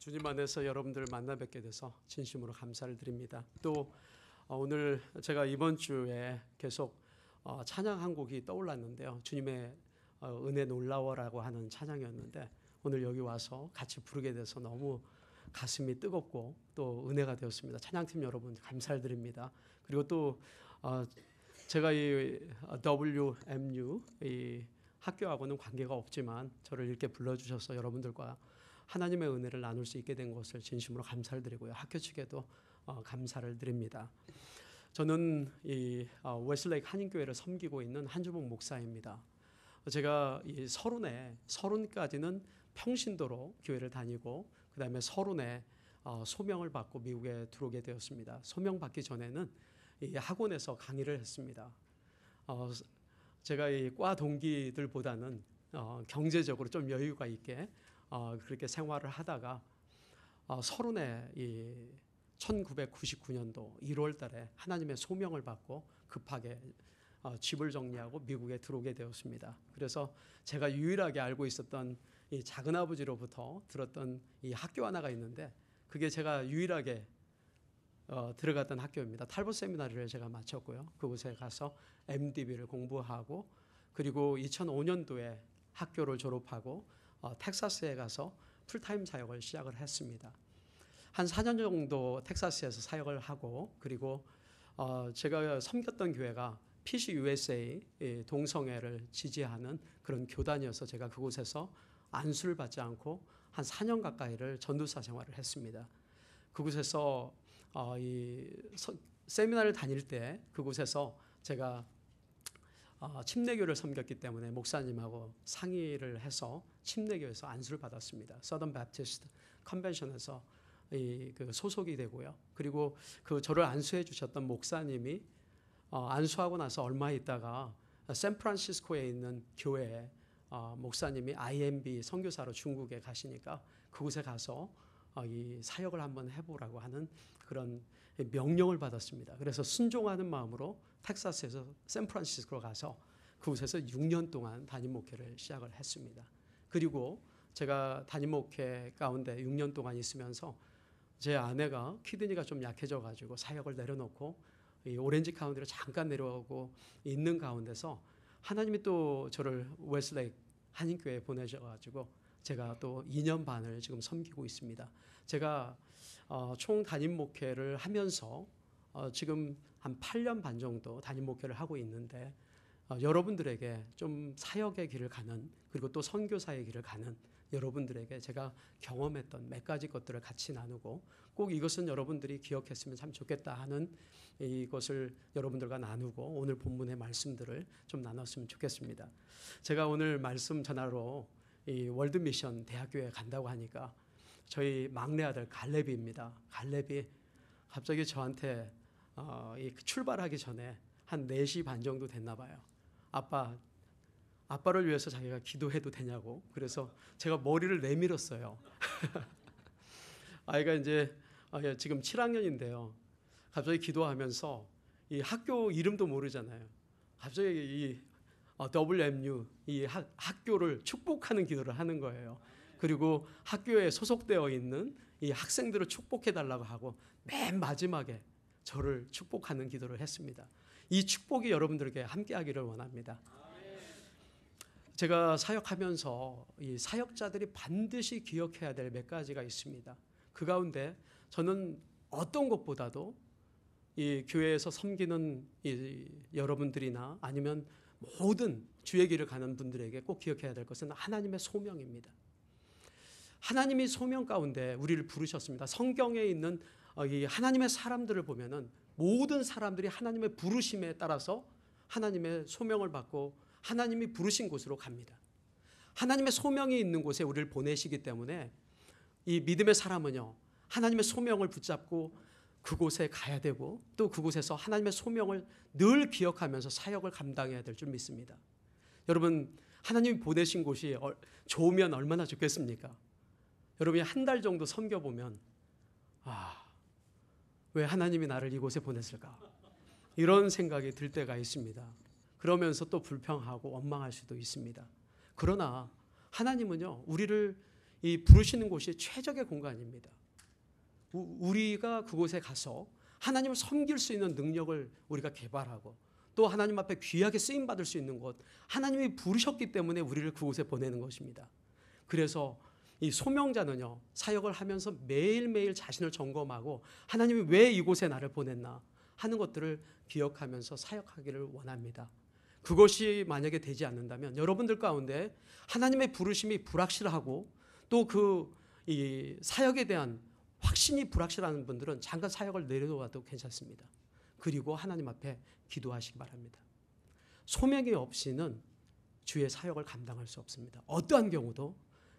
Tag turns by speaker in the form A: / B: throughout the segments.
A: 주님 안에서 여러분들 만나 뵙게 돼서 진심으로 감사를 드립니다. 또 오늘 제가 이번 주에 계속 찬양 한 곡이 떠올랐는데요. 주님의 은혜 놀라워라고 하는 찬양이었는데 오늘 여기 와서 같이 부르게 돼서 너무 가슴이 뜨겁고 또 은혜가 되었습니다. 찬양팀 여러분 감사를 드립니다. 그리고 또 제가 이 WMU 이 학교하고는 관계가 없지만 저를 이렇게 불러주셔서 여러분들과 하나님의 은혜를 나눌 수 있게 된 것을 진심으로 감사를 드리고요. 학교 측에도 감사를 드립니다. 저는 이 웨슬레이크 한인교회를 섬기고 있는 한주봉 목사입니다. 제가 이 서른까지는 평신도로 교회를 다니고 그 다음에 서른에 소명을 받고 미국에 들어오게 되었습니다. 소명 받기 전에는 이 학원에서 강의를 했습니다. 제가 이 과 동기들보다는 경제적으로 좀 여유가 있게 그렇게 생활을 하다가 서른에 이 1999년도 1월 달에 하나님의 소명을 받고 급하게 집을 정리하고 미국에 들어오게 되었습니다. 그래서 제가 유일하게 알고 있었던 이 작은아버지로부터 들었던 이 학교 하나가 있는데 그게 제가 유일하게 들어갔던 학교입니다. 탈봇 세미나리를 제가 마쳤고요. 그곳에 가서 MDB를 공부하고 그리고 2005년도에 학교를 졸업하고 텍사스에 가서 풀타임 사역을 시작을 했습니다. 한 4년 정도 텍사스에서 사역을 하고 그리고 제가 섬겼던 교회가 PCUSA 동성애를 지지하는 그런 교단이어서 제가 그곳에서 안수를 받지 않고 한 4년 가까이를 전도사 생활을 했습니다. 그곳에서 이 세미나를 다닐 때 그곳에서 제가 침례교를 섬겼기 때문에 목사님하고 상의를 해서 침례교에서 안수를 받았습니다. 서던 배프티스트 컨벤션에서 그 소속이 되고요. 그리고 그 저를 안수해 주셨던 목사님이 안수하고 나서 얼마 있다가 샌프란시스코에 있는 교회에 목사님이 IMB 선교사로 중국에 가시니까 그곳에 가서 이 사역을 한번 해보라고 하는 그런 명령을 받았습니다. 그래서 순종하는 마음으로 텍사스에서 샌프란시스코로 가서 그곳에서 6년 동안 담임 목회를 시작을 했습니다. 그리고 제가 담임 목회 가운데 6년 동안 있으면서 제 아내가 키드니가 좀 약해져 가지고 사역을 내려놓고 이 오렌지 카운티로 잠깐 내려오고 있는 가운데서 하나님이 또 저를 웨슬레이크 한인교회에 보내셔가지고 제가 또 2년 반을 지금 섬기고 있습니다. 제가 총 담임 목회를 하면서 지금 한 8년 반 정도 담임 목회를 하고 있는데 여러분들에게 좀 사역의 길을 가는 그리고 또 선교사의 길을 가는 여러분들에게 제가 경험했던 몇 가지 것들을 같이 나누고 꼭 이것은 여러분들이 기억했으면 참 좋겠다 하는 이것을 여러분들과 나누고 오늘 본문의 말씀들을 좀 나눴으면 좋겠습니다. 제가 오늘 말씀 전하러 이 월드미션 대학교에 간다고 하니까 저희 막내 아들 갈렙입니다. 갈렙이 갑자기 저한테 출발하기 전에 한 4시 반 정도 됐나 봐요. 아빠를 위해서 자기가 기도해도 되냐고. 그래서 제가 머리를 내밀었어요. 아이가 이제 지금 7학년인데요. 갑자기 기도하면서 이 학교 이름도 모르잖아요. 갑자기 이 WMU 이 학교를 축복하는 기도를 하는 거예요. 그리고 학교에 소속되어 있는 이 학생들을 축복해 달라고 하고 맨 마지막에 저를 축복하는 기도를 했습니다. 이 축복이 여러분들에게 함께하기를 원합니다. 제가 사역하면서 이 사역자들이 반드시 기억해야 될 몇 가지가 있습니다. 그 가운데 저는 어떤 것보다도 이 교회에서 섬기는 이 여러분들이나 아니면 모든 주의 길을 가는 분들에게 꼭 기억해야 될 것은 하나님의 소명입니다. 하나님이 소명 가운데 우리를 부르셨습니다. 성경에 있는 이 하나님의 사람들을 보면은 모든 사람들이 하나님의 부르심에 따라서 하나님의 소명을 받고 하나님이 부르신 곳으로 갑니다. 하나님의 소명이 있는 곳에 우리를 보내시기 때문에 이 믿음의 사람은요 하나님의 소명을 붙잡고 그곳에 가야 되고 또 그곳에서 하나님의 소명을 늘 기억하면서 사역을 감당해야 될 줄 믿습니다. 여러분 하나님이 보내신 곳이 좋으면 얼마나 좋겠습니까? 여러분이 한 달 정도 섬겨보면 왜 하나님이 나를 이곳에 보냈을까? 이런 생각이 들 때가 있습니다. 그러면서 또 불평하고 원망할 수도 있습니다. 그러나 하나님은요 우리를 이 부르시는 곳이 최적의 공간입니다. 우리가 그곳에 가서 하나님을 섬길 수 있는 능력을 우리가 개발하고 또 하나님 앞에 귀하게 쓰임받을 수 있는 곳, 하나님이 부르셨기 때문에 우리를 그곳에 보내는 것입니다. 그래서 이 소명자는요, 사역을 하면서 매일매일 자신을 점검하고 하나님이 왜 이곳에 나를 보냈나 하는 것들을 기억하면서 사역하기를 원합니다. 그것이 만약에 되지 않는다면 여러분들 가운데 하나님의 부르심이 불확실하고 또 이 사역에 대한 확신이 불확실한 분들은 잠깐 사역을 내려놓아도 괜찮습니다. 그리고 하나님 앞에 기도하시기 바랍니다. 소명이 없이는 주의 사역을 감당할 수 없습니다. 어떠한 경우도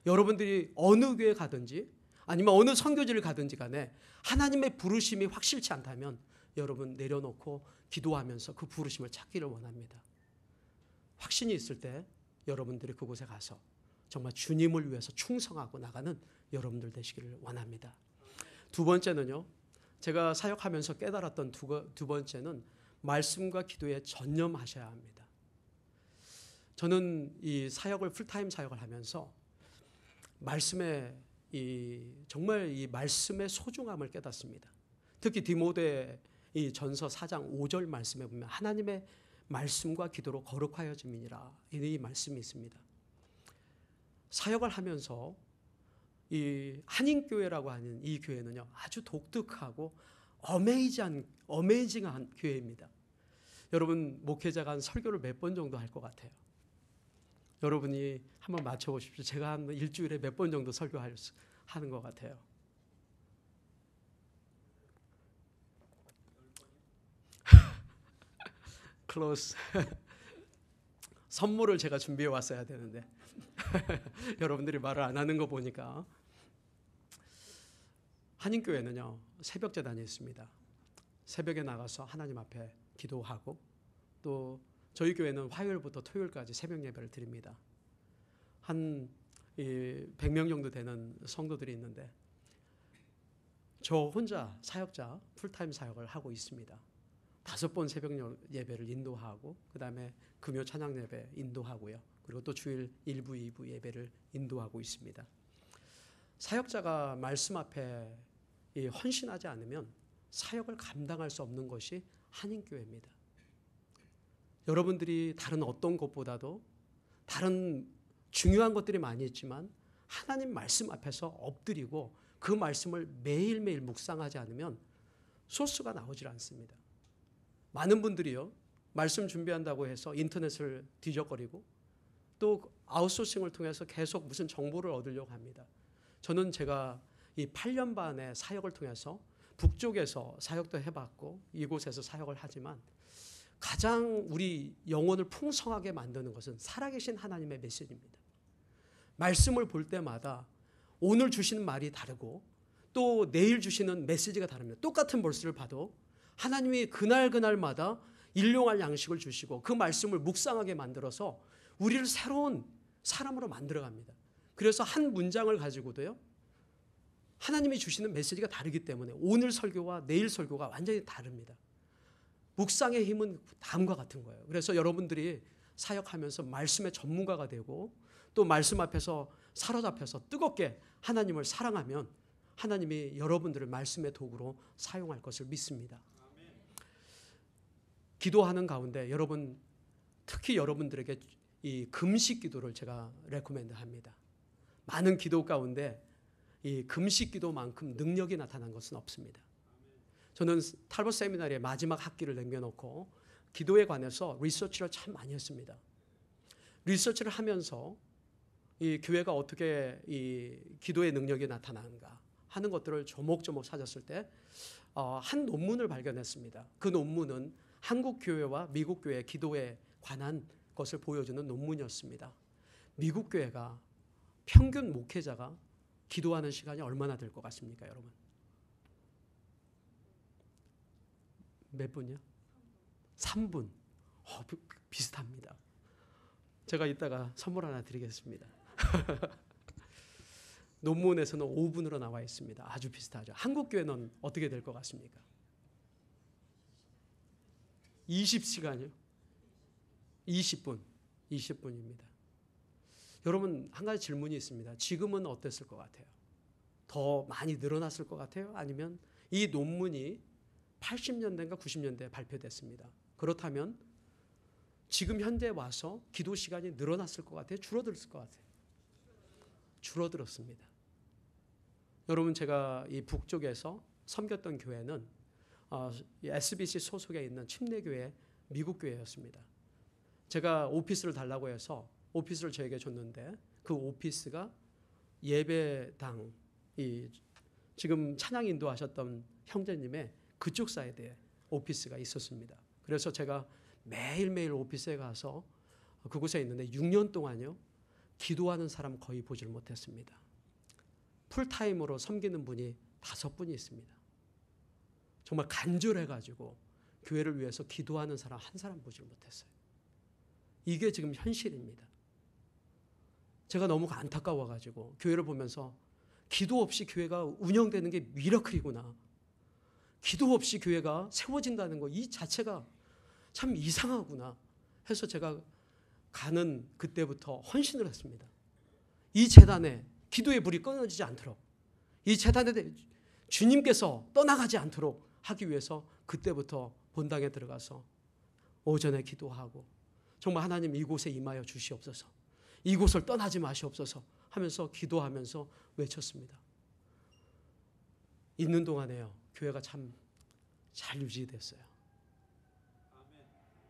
A: 여러분들이 어느 교회 가든지 아니면 어느 선교지를 가든지 간에 하나님의 부르심이 확실치 않다면 여러분 내려놓고 기도하면서 그 부르심을 찾기를 원합니다. 확신이 있을 때 여러분들이 그곳에 가서 정말 주님을 위해서 충성하고 나가는 여러분들 되시기를 원합니다. 두 번째는요, 제가 사역하면서 깨달았던 두 번째는 말씀과 기도에 전념하셔야 합니다. 저는 이 사역을 풀타임 사역을 하면서 정말 이 말씀의 소중함을 깨닫습니다. 특히 디모데 이 전서 4장 5절 말씀에 보면 하나님의 말씀과 기도로 거룩하여짐이니라 이 말씀이 있습니다. 사역을 하면서 이 한인교회라고 하는 이 교회는요, 아주 독특하고 어메이징한 교회입니다. 여러분 목회자가 한 설교를 몇 번 정도 할 것 같아요? 여러분이 한번 맞춰보십시오. 제가 한 일주일에 몇 번 정도 설교하는 것 같아요? 클로스. 선물을 제가 준비해 왔어야 되는데 여러분들이 말을 안 하는 거 보니까. 한인교회는요, 새벽 제단이 있습니다. 새벽에 나가서 하나님 앞에 기도하고 또 저희 교회는 화요일부터 토요일까지 새벽 예배를 드립니다. 한 100명 정도 되는 성도들이 있는데 저 혼자 사역자 풀타임 사역을 하고 있습니다. 5번 새벽 예배를 인도하고 그 다음에 금요 찬양 예배 인도하고요. 그리고 또 주일 1부, 2부 예배를 인도하고 있습니다. 사역자가 말씀 앞에 헌신하지 않으면 사역을 감당할 수 없는 것이 한인교회입니다. 여러분들이 다른 어떤 것보다도 다른 중요한 것들이 많이 있지만 하나님 말씀 앞에서 엎드리고 그 말씀을 매일매일 묵상하지 않으면 소스가 나오질 않습니다. 많은 분들이요, 말씀 준비한다고 해서 인터넷을 뒤적거리고 또 아웃소싱을 통해서 계속 무슨 정보를 얻으려고 합니다. 저는 제가 이 8년 반의 사역을 통해서 북쪽에서 사역도 해봤고 이곳에서 사역을 하지만 가장 우리 영혼을 풍성하게 만드는 것은 살아계신 하나님의 메시지입니다. 말씀을 볼 때마다 오늘 주시는 말이 다르고 또 내일 주시는 메시지가 다릅니다. 똑같은 벌스를 봐도 하나님이 그날마다 일용할 양식을 주시고 그 말씀을 묵상하게 만들어서 우리를 새로운 사람으로 만들어갑니다. 그래서 한 문장을 가지고도요, 하나님이 주시는 메시지가 다르기 때문에 오늘 설교와 내일 설교가 완전히 다릅니다. 묵상의 힘은 다음과 같은 거예요. 그래서 여러분들이 사역하면서 말씀의 전문가가 되고 또 말씀 앞에서 사로잡혀서 뜨겁게 하나님을 사랑하면 하나님이 여러분들을 말씀의 도구로 사용할 것을 믿습니다. 기도하는 가운데 여러분, 특히 여러분들에게 이 금식 기도를 제가 레코멘드 합니다. 많은 기도 가운데 이 금식 기도만큼 능력이 나타난 것은 없습니다. 저는 탈벗 세미나리의 마지막 학기를 남겨놓고 기도에 관해서 리서치를 참 많이 했습니다. 리서치를 하면서 이 교회가 어떻게 이 기도의 능력이 나타나는가 하는 것들을 조목조목 찾았을 때 한 논문을 발견했습니다. 그 논문은 한국 교회와 미국 교회의 기도에 관한 것을 보여주는 논문이었습니다. 미국 교회가 평균 목회자가 기도하는 시간이 얼마나 될 것 같습니까, 여러분? 몇 분이요? 3분. 비슷합니다. 제가 이따가 선물 하나 드리겠습니다. 논문에서는 5분으로 나와 있습니다. 아주 비슷하죠. 한국 교회는 어떻게 될 것 같습니까? 20시간이요? 20분. 20분입니다. 여러분 한 가지 질문이 있습니다. 지금은 어땠을 것 같아요? 더 많이 늘어났을 것 같아요? 아니면 이 논문이 80년대인가 90년대에 발표됐습니다. 그렇다면 지금 현재 와서 기도 시간이 늘어났을 것 같아요? 줄어들었을 것 같아요? 줄어들었습니다. 여러분 제가 이 북쪽에서 섬겼던 교회는 SBC 소속에 있는 침례교회 미국 교회였습니다. 제가 오피스를 달라고 해서 오피스를 저에게 줬는데 그 오피스가 예배당, 지금 찬양 인도하셨던 형제님의 그쪽 사이드에 오피스가 있었습니다. 그래서 제가 매일매일 오피스에 가서 그곳에 있는데 6년 동안요 기도하는 사람 거의 보질 못했습니다. 풀타임으로 섬기는 분이 5분이 있습니다. 정말 간절해가지고 교회를 위해서 기도하는 사람 한 사람 보질 못했어요. 이게 지금 현실입니다. 제가 너무 안타까워가지고 교회를 보면서 기도 없이 교회가 운영되는 게 미라클이구나. 기도 없이 교회가 세워진다는 거 이 자체가 참 이상하구나 해서 제가 가는 그때부터 헌신을 했습니다. 이 재단에 기도의 불이 끊어지지 않도록, 이 재단에 주님께서 떠나가지 않도록 하기 위해서 그때부터 본당에 들어가서 오전에 기도하고 정말 하나님 이곳에 임하여 주시옵소서, 이곳을 떠나지 마시옵소서 하면서 기도하면서 외쳤습니다. 있는 동안에요 교회가 참 잘 유지됐어요.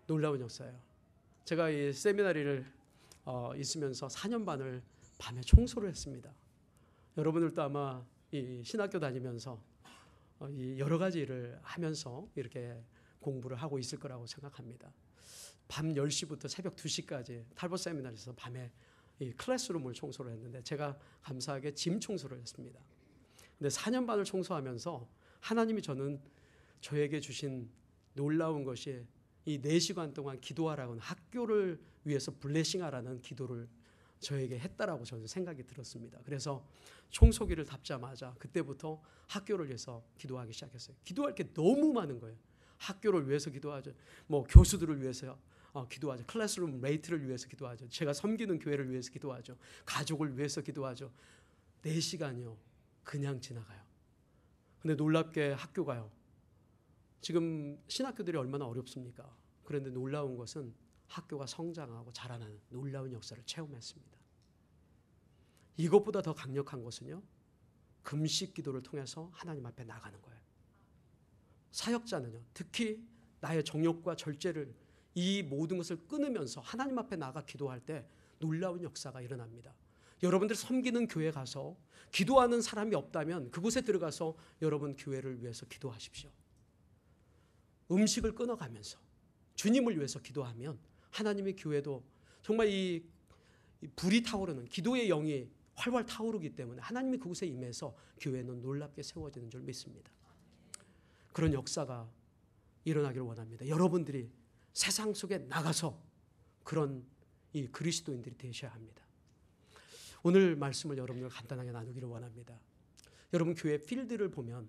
A: 놀라운 역사예요. 제가 이 세미나리를 있으면서 4년 반을 밤에 청소를 했습니다. 여러분들도 아마 이 신학교 다니면서 이 여러 가지 일을 하면서 이렇게 공부를 하고 있을 거라고 생각합니다. 밤 10시부터 새벽 2시까지 탈봇 세미나리에서 밤에 이 클래스룸을 청소를 했는데 제가 감사하게 짐 청소를 했습니다. 근데 4년 반을 청소하면서 하나님이 저에게 주신 놀라운 것이 이 4시간 동안 기도하라고는 학교를 위해서 블레싱하라는 기도를 저에게 했다라고 저는 생각이 들었습니다. 그래서 청소기를 닫자마자 그때부터 학교를 위해서 기도하기 시작했어요. 기도할 게 너무 많은 거예요. 학교를 위해서 기도하죠. 뭐 교수들을 위해서 기도하죠. 클래스룸 메이트를 위해서 기도하죠. 제가 섬기는 교회를 위해서 기도하죠. 가족을 위해서 기도하죠. 4시간이요. 그냥 지나가요. 근데 놀랍게 학교가요. 지금 신학교들이 얼마나 어렵습니까? 그런데 놀라운 것은 학교가 성장하고 자라나는 놀라운 역사를 체험했습니다. 이것보다 더 강력한 것은요. 금식 기도를 통해서 하나님 앞에 나가는 거예요. 사역자는요. 특히 나의 정욕과 절제를 이 모든 것을 끊으면서 하나님 앞에 나가 기도할 때 놀라운 역사가 일어납니다. 여러분들 섬기는 교회 가서 기도하는 사람이 없다면 그곳에 들어가서 여러분 교회를 위해서 기도하십시오. 음식을 끊어가면서 주님을 위해서 기도하면 하나님의 교회도 정말 이 불이 타오르는 기도의 영이 활활 타오르기 때문에 하나님이 그곳에 임해서 교회는 놀랍게 세워지는 줄 믿습니다. 그런 역사가 일어나기를 원합니다. 여러분들이 세상 속에 나가서 그런 이 그리스도인들이 되셔야 합니다. 오늘 말씀을 여러분과 간단하게 나누기를 원합니다. 여러분 교회 필드를 보면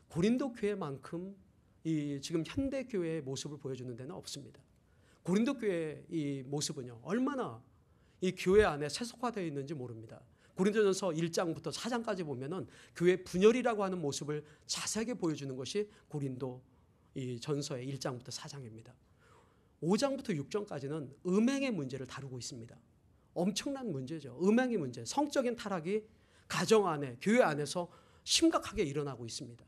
A: 고린도 교회만큼 이 지금 현대 교회의 모습을 보여주는 데는 없습니다. 고린도 교회의 이 모습은요 얼마나 이 교회 안에 세속화되어 있는지 모릅니다. 고린도전서 1장부터 4장까지 보면은 교회 분열이라고 하는 모습을 자세하게 보여주는 것이 고린도 이 전서의 1장부터 4장입니다. 5장부터 6장까지는 음행의 문제를 다루고 있습니다. 엄청난 문제죠. 음행의 문제, 성적인 타락이 가정 안에, 교회 안에서 심각하게 일어나고 있습니다.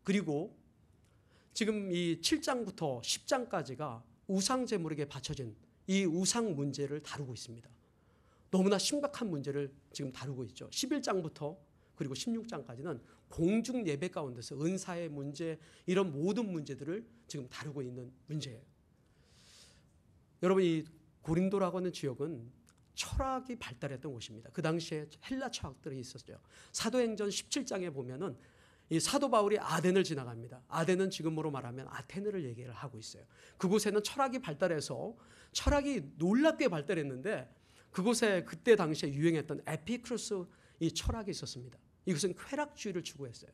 A: 그리고 지금 이 7장부터 10장까지가 우상 제물에게 바쳐진 이 우상 문제를 다루고 있습니다. 너무나 심각한 문제를 지금 다루고 있죠. 11장부터 그리고 16장까지는 공중 예배 가운데서 은사의 문제, 이런 모든 문제들을 지금 다루고 있는 문제예요. 여러분 이 고린도라고 하는 지역은 철학이 발달했던 곳입니다. 그 당시에 헬라 철학들이 있었죠. 사도행전 17장에 보면은 이 사도 바울이 아덴을 지나갑니다. 아덴은 지금으로 말하면 아테네를 얘기를 하고 있어요. 그곳에는 철학이 발달해서 철학이 놀랍게 발달했는데 그곳에 그때 당시에 유행했던 에피쿠로스 이 철학이 있었습니다. 이것은 쾌락주의를 추구했어요.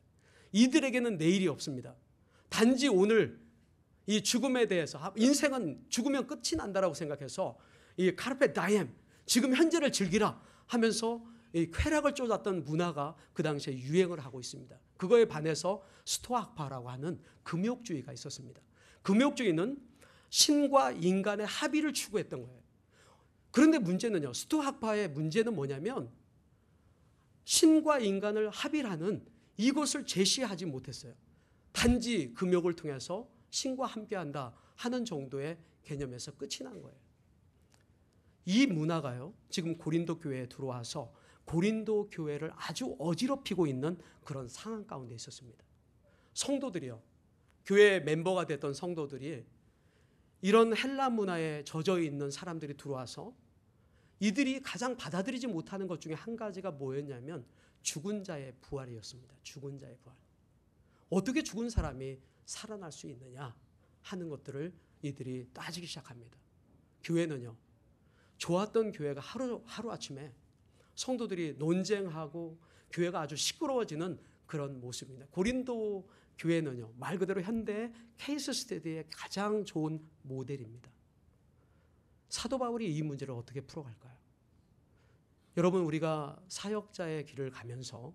A: 이들에게는 내일이 없습니다. 단지 오늘 이 죽음에 대해서 인생은 죽으면 끝이 난다라고 생각해서 이 카르페 다이엠, 지금 현재를 즐기라 하면서 이 쾌락을 쫓았던 문화가 그 당시에 유행을 하고 있습니다. 그거에 반해서 스토아학파라고 하는 금욕주의가 있었습니다. 금욕주의는 신과 인간의 합의를 추구했던 거예요. 그런데 문제는요, 스토아학파의 문제는 뭐냐면 신과 인간을 합의하는 이것을 제시하지 못했어요. 단지 금욕을 통해서 신과 함께한다 하는 정도의 개념에서 끝이 난 거예요. 이 문화가요, 지금 고린도 교회에 들어와서 고린도 교회를 아주 어지럽히고 있는 그런 상황 가운데 있었습니다. 성도들이요, 교회 멤버가 됐던 성도들이 이런 헬라 문화에 젖어 있는 사람들이 들어와서 이들이 가장 받아들이지 못하는 것 중에 한 가지가 뭐였냐면 죽은 자의 부활이었습니다. 죽은 자의 부활. 어떻게 죽은 사람이 살아날 수 있느냐 하는 것들을 이들이 따지기 시작합니다. 교회는요, 좋았던 교회가 하루아침에 성도들이 논쟁하고 교회가 아주 시끄러워지는 그런 모습입니다. 고린도 교회는요, 말 그대로 현대의 케이스 스터디의 가장 좋은 모델입니다. 사도 바울이 이 문제를 어떻게 풀어갈까요? 여러분, 우리가 사역자의 길을 가면서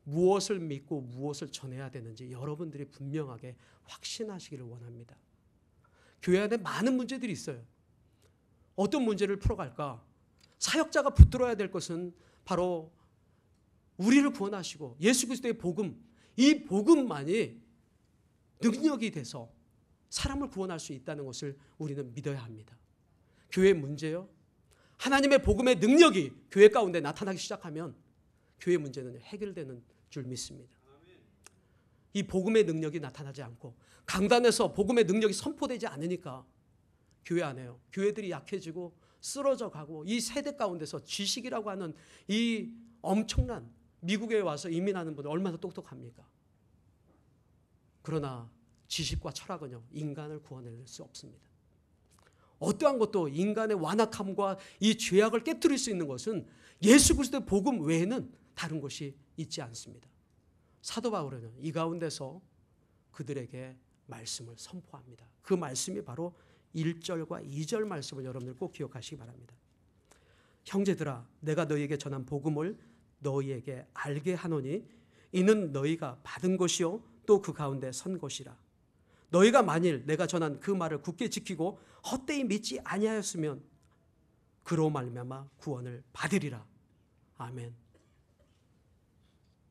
A: 무엇을 믿고 무엇을 전해야 되는지 여러분들이 분명하게 확신하시기를 원합니다. 교회 안에 많은 문제들이 있어요. 어떤 문제를 풀어갈까? 사역자가 붙들어야 될 것은 바로 우리를 구원하시고 예수 그리스도의 복음, 이 복음만이 능력이 돼서 사람을 구원할 수 있다는 것을 우리는 믿어야 합니다. 교회의 문제요, 하나님의 복음의 능력이 교회 가운데 나타나기 시작하면 교회 문제는 해결되는 줄 믿습니다. 이 복음의 능력이 나타나지 않고 강단에서 복음의 능력이 선포되지 않으니까 교회 안에요, 교회들이 약해지고 쓰러져 가고, 이 세대 가운데서 지식이라고 하는 이 엄청난, 미국에 와서 이민하는 분들 얼마나 똑똑합니까? 그러나 지식과 철학은요, 인간을 구원해낼 수 없습니다. 어떠한 것도 인간의 완악함과 이 죄악을 깨뜨릴 수 있는 것은 예수 그리스도의 복음 외에는 다른 것이 있지 않습니다. 사도 바울은 이 가운데서 그들에게 말씀을 선포합니다. 그 말씀이 바로 1절과 2절 말씀을 여러분들 꼭 기억하시기 바랍니다. 형제들아, 내가 너희에게 전한 복음을 너희에게 알게 하노니 이는 너희가 받은 것이요 또 그 가운데 선 것이라. 너희가 만일 내가 전한 그 말을 굳게 지키고 헛되이 믿지 아니하였으면 그로 말미암아 구원을 받으리라. 아멘.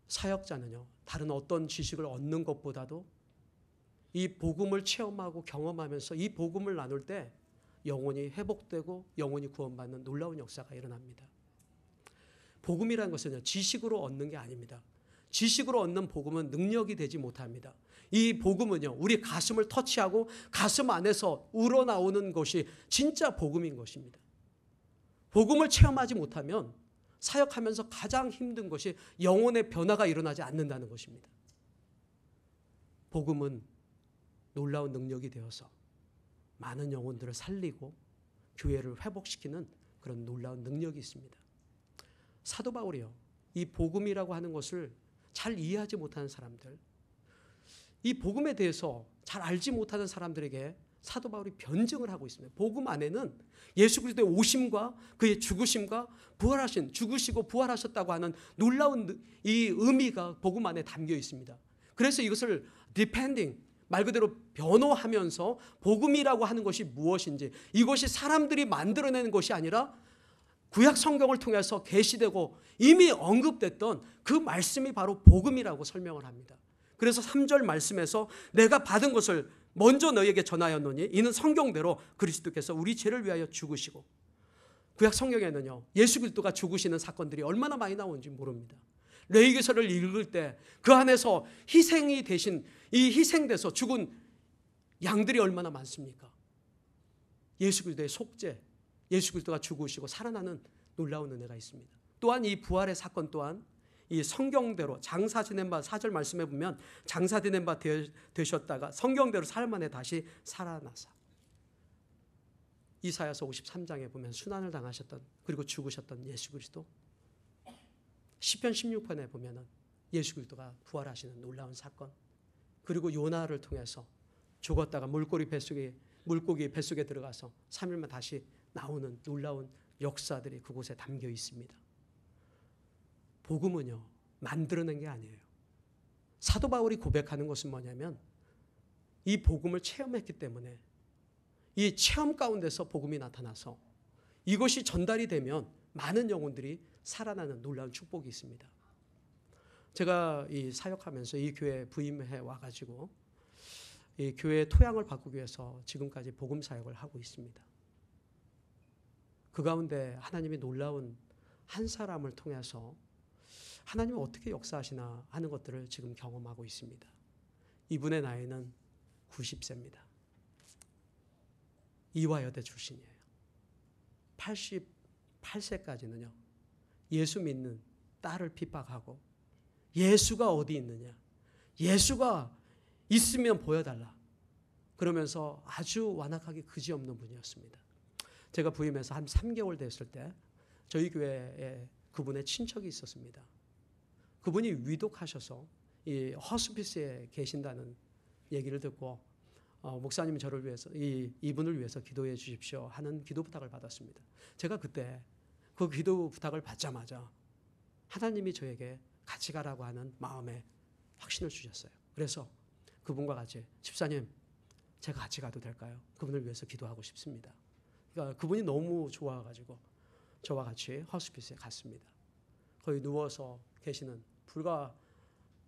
A: 사역자는요, 다른 어떤 지식을 얻는 것보다도 이 복음을 체험하고 경험하면서 이 복음을 나눌 때 영혼이 회복되고 영혼이 구원받는 놀라운 역사가 일어납니다. 복음이라는 것은요, 지식으로 얻는 게 아닙니다. 지식으로 얻는 복음은 능력이 되지 못합니다. 이 복음은요, 우리 가슴을 터치하고 가슴 안에서 우러나오는 것이 진짜 복음인 것입니다. 복음을 체험하지 못하면 사역하면서 가장 힘든 것이 영혼의 변화가 일어나지 않는다는 것입니다. 복음은 놀라운 능력이 되어서 많은 영혼들을 살리고 교회를 회복시키는 그런 놀라운 능력이 있습니다. 사도 바울이요, 이 복음이라고 하는 것을 잘 이해하지 못하는 사람들, 이 복음에 대해서 잘 알지 못하는 사람들에게 사도 바울이 변증을 하고 있습니다. 복음 안에는 예수 그리스도의 오심과 그의 죽으심과 부활하신, 죽으시고 부활하셨다고 하는 놀라운 이 의미가 복음 안에 담겨 있습니다. 그래서 이것을 디펜딩, 말 그대로 변호하면서 복음이라고 하는 것이 무엇인지, 이것이 사람들이 만들어내는 것이 아니라 구약 성경을 통해서 계시되고 이미 언급됐던 그 말씀이 바로 복음이라고 설명을 합니다. 그래서 3절 말씀에서 내가 받은 것을 먼저 너희에게 전하였노니 이는 성경대로 그리스도께서 우리 죄를 위하여 죽으시고, 구약 성경에는요, 예수 그리스도가 죽으시는 사건들이 얼마나 많이 나오는지 모릅니다. 레위기서를 읽을 때 그 안에서 희생이 되신, 이 희생돼서 죽은 양들이 얼마나 많습니까? 예수 그리스도의 속죄, 예수 그리스도가 죽으시고 살아나는 놀라운 은혜가 있습니다. 또한 이 부활의 사건 또한 이 성경대로 장사 지낸 바, 4절 말씀해 보면 장사 지낸 바 되셨다가 성경대로 사흘 만에 다시 살아나사, 이사야서 53장에 보면 순환을 당하셨던, 그리고 죽으셨던 예수 그리스도, 시편 16편에 보면은 예수 그리스도가 부활하시는 놀라운 사건, 그리고 요나를 통해서 죽었다가 물고기 뱃속에 들어가서 3일만 다시 나오는 놀라운 역사들이 그곳에 담겨 있습니다. 복음은요, 만들어낸 게 아니에요. 사도 바울이 고백하는 것은 뭐냐면 이 복음을 체험했기 때문에 이 체험 가운데서 복음이 나타나서 이것이 전달이 되면 많은 영혼들이 살아나는 놀라운 축복이 있습니다. 제가 이 사역하면서 이 교회에 부임해 와가지고 이 교회의 토양을 바꾸기 위해서 지금까지 복음 사역을 하고 있습니다. 그 가운데 하나님이 놀라운 한 사람을 통해서 하나님이 어떻게 역사하시나 하는 것들을 지금 경험하고 있습니다. 이분의 나이는 90세입니다. 이화여대 출신이에요. 88세까지는요. 예수 믿는 딸을 핍박하고 예수가 어디 있느냐. 예수가 있으면 보여달라. 그러면서 아주 완악하게 그지없는 분이었습니다. 제가 부임해서 한 3개월 됐을 때 저희 교회에 그분의 친척이 있었습니다. 그분이 위독하셔서 이 허스피스에 계신다는 얘기를 듣고 목사님이 저를 위해서 이분을 위해서 기도해 주십시오 하는 기도 부탁을 받았습니다. 제가 그때 그 기도 부탁을 받자마자 하나님이 저에게 같이 가라고 하는 마음에 확신을 주셨어요. 그래서 그분과 같이 집사님 제가 같이 가도 될까요? 그분을 위해서 기도하고 싶습니다. 그러니까 그분이 너무 좋아가지고 저와 같이 허스피스에 갔습니다. 거기 누워서 계시는 불과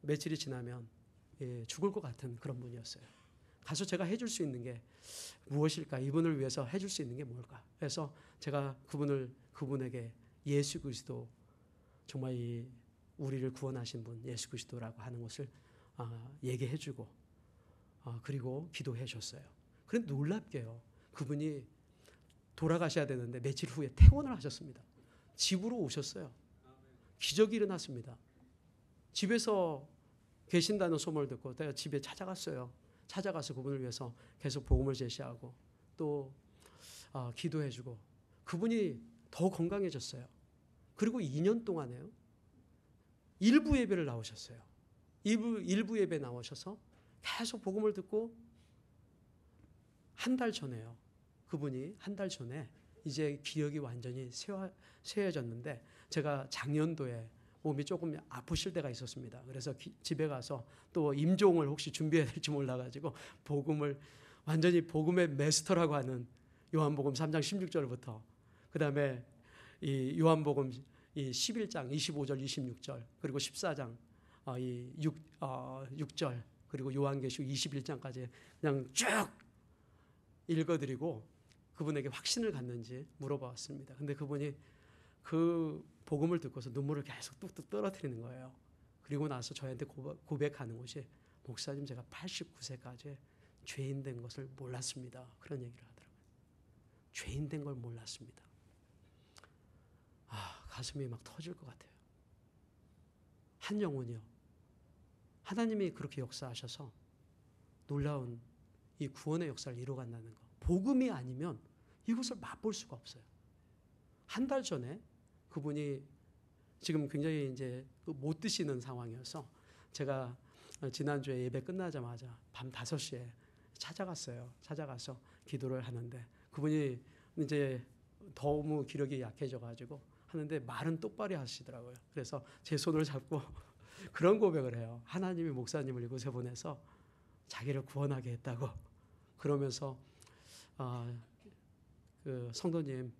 A: 며칠이 지나면 죽을 것 같은 그런 분이었어요. 가서 제가 해줄 수 있는 게 무엇일까? 이분을 위해서 해줄 수 있는 게 뭘까? 그래서 제가 그분에게 예수 그리스도 정말 우리를 구원하신 분 예수 그리스도라고 하는 것을 얘기해주고 그리고 기도해 줬어요. 그런데 놀랍게요. 그분이 돌아가셔야 되는데 며칠 후에 퇴원을 하셨습니다. 집으로 오셨어요. 기적이 일어났습니다. 집에서 계신다는 소문을 듣고 내가 집에 찾아갔어요. 찾아가서 그분을 위해서 계속 복음을 제시하고 또 기도해주고 그분이 더 건강해졌어요. 그리고 2년 동안에요. 일부 예배를 나오셨어요. 일부 예배 나오셔서 계속 복음을 듣고 한 달 전에요. 그분이 한 달 전에 이제 기억이 완전히 쇠해졌는데 제가 작년도에 몸이 조금 아프실 때가 있었습니다. 그래서 집에 가서 또 임종을 혹시 준비해야 될지 몰라가지고 복음을 완전히 복음의 메스터라고 하는 요한복음 3장 16절부터 그 다음에 이 요한복음 11장 25절 26절 그리고 14장 6절 그리고 요한계시록 21장까지 그냥 쭉 읽어드리고 그분에게 확신을 갖는지 물어봤습니다. 근데 그분이 그 복음을 듣고서 눈물을 계속 뚝뚝 떨어뜨리는 거예요. 그리고 나서 저한테 고백하는 것이 목사님 제가 89세까지 죄인 된 것을 몰랐습니다. 그런 얘기를 하더라고요. 죄인 된 걸 몰랐습니다. 가슴이 막 터질 것 같아요. 한 영혼이요. 하나님이 그렇게 역사하셔서 놀라운 이 구원의 역사를 이루어간다는 것. 복음이 아니면 이것을 맛볼 수가 없어요. 한 달 전에 그분이 지금 굉장히 이제 못 드시는 상황이어서 제가 지난주에 예배 끝나자마자 밤 5시에 찾아갔어요. 찾아가서 기도를 하는데 그분이 이제 너무 기력이 약해져가지고 하는데 말은 똑바로 하시더라고요. 그래서 제 손을 잡고 그런 고백을 해요. 하나님이 목사님을 이곳에 보내서 자기를 구원하게 했다고. 그러면서 그 성도님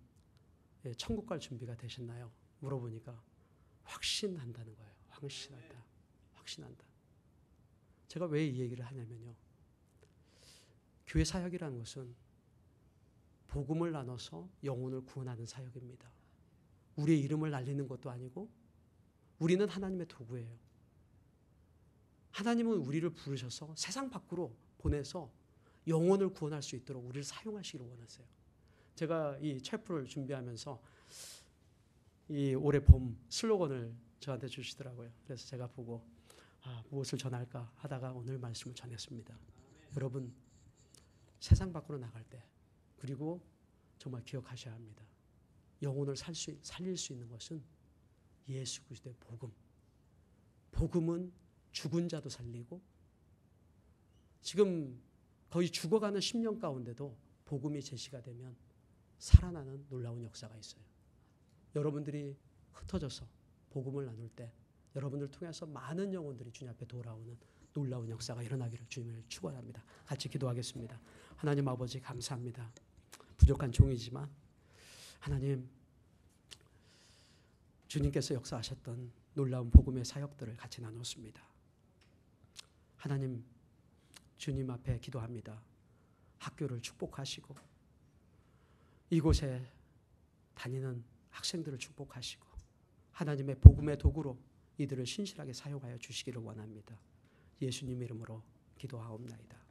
A: 천국 갈 준비가 되셨나요? 물어보니까 확신한다는 거예요. 확신한다. 제가 왜 이 얘기를 하냐면요. 교회 사역이라는 것은 복음을 나눠서 영혼을 구원하는 사역입니다. 우리의 이름을 날리는 것도 아니고 우리는 하나님의 도구예요. 하나님은 우리를 부르셔서 세상 밖으로 보내서 영혼을 구원할 수 있도록 우리를 사용하시기를 원하세요. 제가 이 체프를 준비하면서 이 올해 봄 슬로건을 저한테 주시더라고요. 그래서 제가 보고 무엇을 전할까 하다가 오늘 말씀을 전했습니다. 여러분 세상 밖으로 나갈 때 그리고 정말 기억하셔야 합니다. 영혼을 살릴 수 있는 것은 예수 그리스도의 복음. 복음은 죽은 자도 살리고 지금 거의 죽어가는 10년 가운데도 복음이 제시가 되면 살아나는 놀라운 역사가 있어요. 여러분들이 흩어져서 복음을 나눌 때 여러분들 통해서 많은 영혼들이 주님 앞에 돌아오는 놀라운 역사가 일어나기를 주님을 축원합니다. 같이 기도하겠습니다. 하나님 아버지 감사합니다. 부족한 종이지만 하나님 주님께서 역사하셨던 놀라운 복음의 사역들을 같이 나눴습니다. 하나님 주님 앞에 기도합니다. 학교를 축복하시고 이곳에 다니는 학생들을 축복하시고 하나님의 복음의 도구로 이들을 신실하게 사용하여 주시기를 원합니다. 예수님 이름으로 기도하옵나이다.